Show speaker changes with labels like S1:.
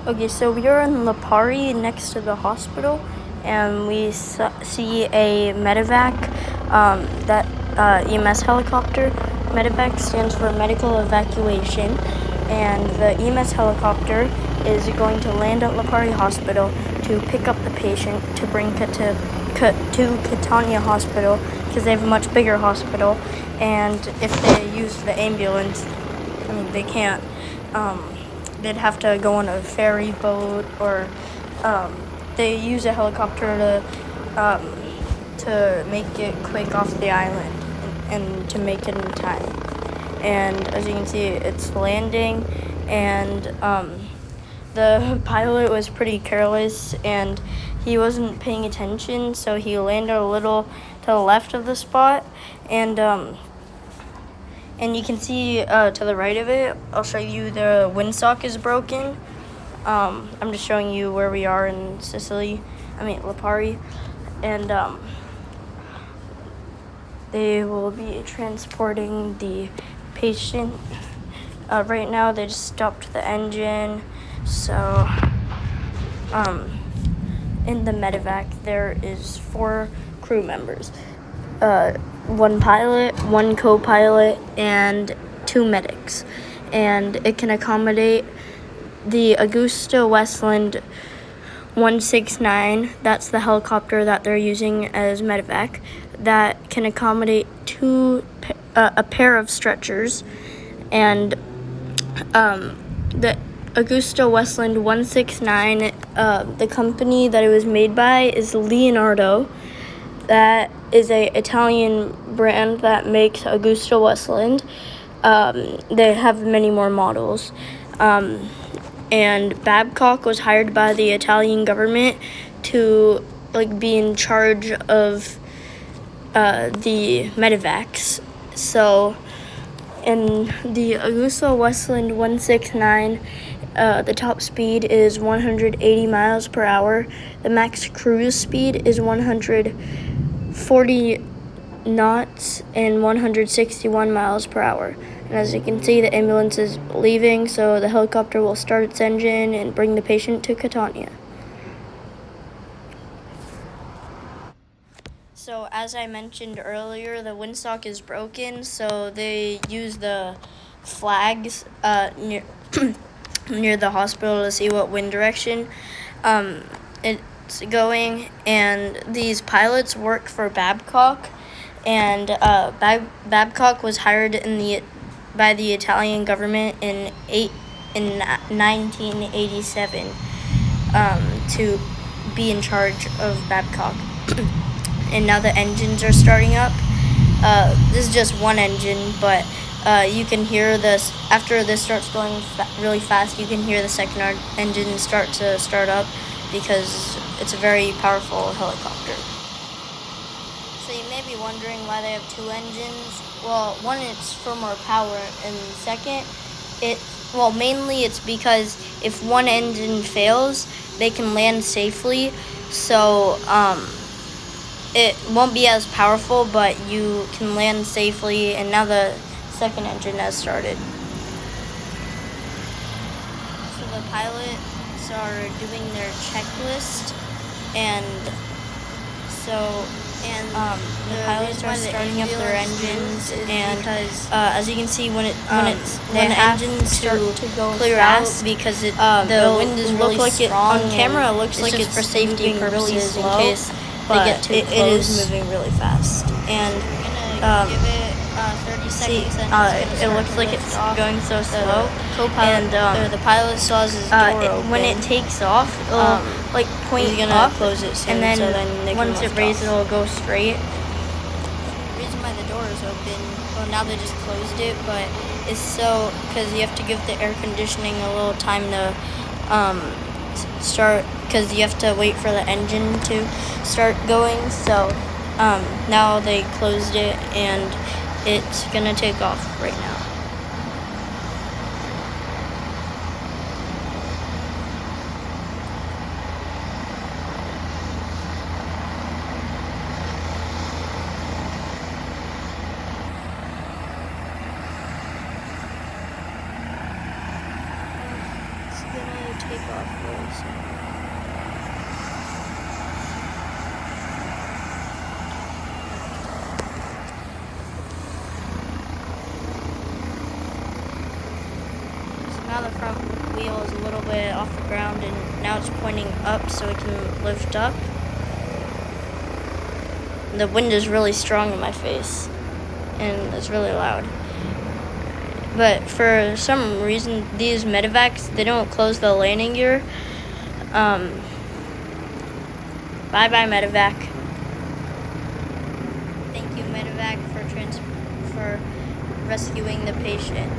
S1: Okay, so we are in Lipari next to the hospital, and we see a medevac, that EMS helicopter. Medevac stands for medical evacuation, and the EMS helicopter is going to land at Lipari Hospital to pick up the patient to bring it to Catania Hospital, because they have a much bigger hospital, and if they use the ambulance, I mean, they can't. They'd have to go on a ferry boat, or they use a helicopter to make it quick off the island and to make it in time. And as you can see, it's landing, and the pilot was pretty careless, and he wasn't paying attention, so he landed a little to the left of the spot, and you can see to the right of it, I'll show you the windsock is broken. I'm just showing you where we are in Sicily, Lipari, and they will be transporting the patient. Right now they just stopped the engine, so in the medevac there is 4 crew members. 1 pilot, 1 co-pilot, and 2 medics. And it can accommodate the AW169. That's the helicopter that they're using as medevac. That can accommodate a pair of stretchers. And the AW169, the company that it was made by is Leonardo. That is a Italian brand that makes Augusta Westland. They have many more models. And Babcock was hired by the Italian government to be in charge of the medevacs. So in the Augusta Westland 169, the top speed is 180 miles per hour. The max cruise speed is 140 knots and 161 miles per hour. And as you can see, the ambulance is leaving, so the helicopter will start its engine and bring the patient to Catania. So as I mentioned earlier, the windsock is broken, so they use the flags near near the hospital to see what wind direction it's going. And these pilots work for Babcock, and Babcock was hired by the Italian government in 1987 to be in charge of Babcock. And now the engines are starting up. This is just one engine, but you can hear this after this starts going really fast. You can hear the second engine start up, because it's a very powerful helicopter. So you may be wondering why they have 2 engines. Well, one, it's for more power, and second, mainly it's because if one engine fails, they can land safely. So it won't be as powerful, but you can land safely, and now the second engine has started. So the pilots are doing their checklist, and the pilots are starting up their engines, and as you can see, when the engines start to go clear out, because the wind is really strong. On camera, it looks like it's for safety purposes, really slow, in case they get too close. It is moving really fast, and give it 30 seconds. It looks like it's going so slow. And the pilot saws his door open. When it takes off, it'll point up, close it soon, and then once it raises, it'll go straight. The reason why the door is open, well, now they just closed it, but it's because you have to give the air conditioning a little time to start, because you have to wait for the engine to start going. So now they closed it, and it's gonna take off right now. It's gonna take off Now the front wheel is a little bit off the ground and now it's pointing up so it can lift up. The wind is really strong in my face and it's really loud. But for some reason, these medevacs, they don't close the landing gear. Bye-bye, medevac. Thank you, medevac, for rescuing the patient.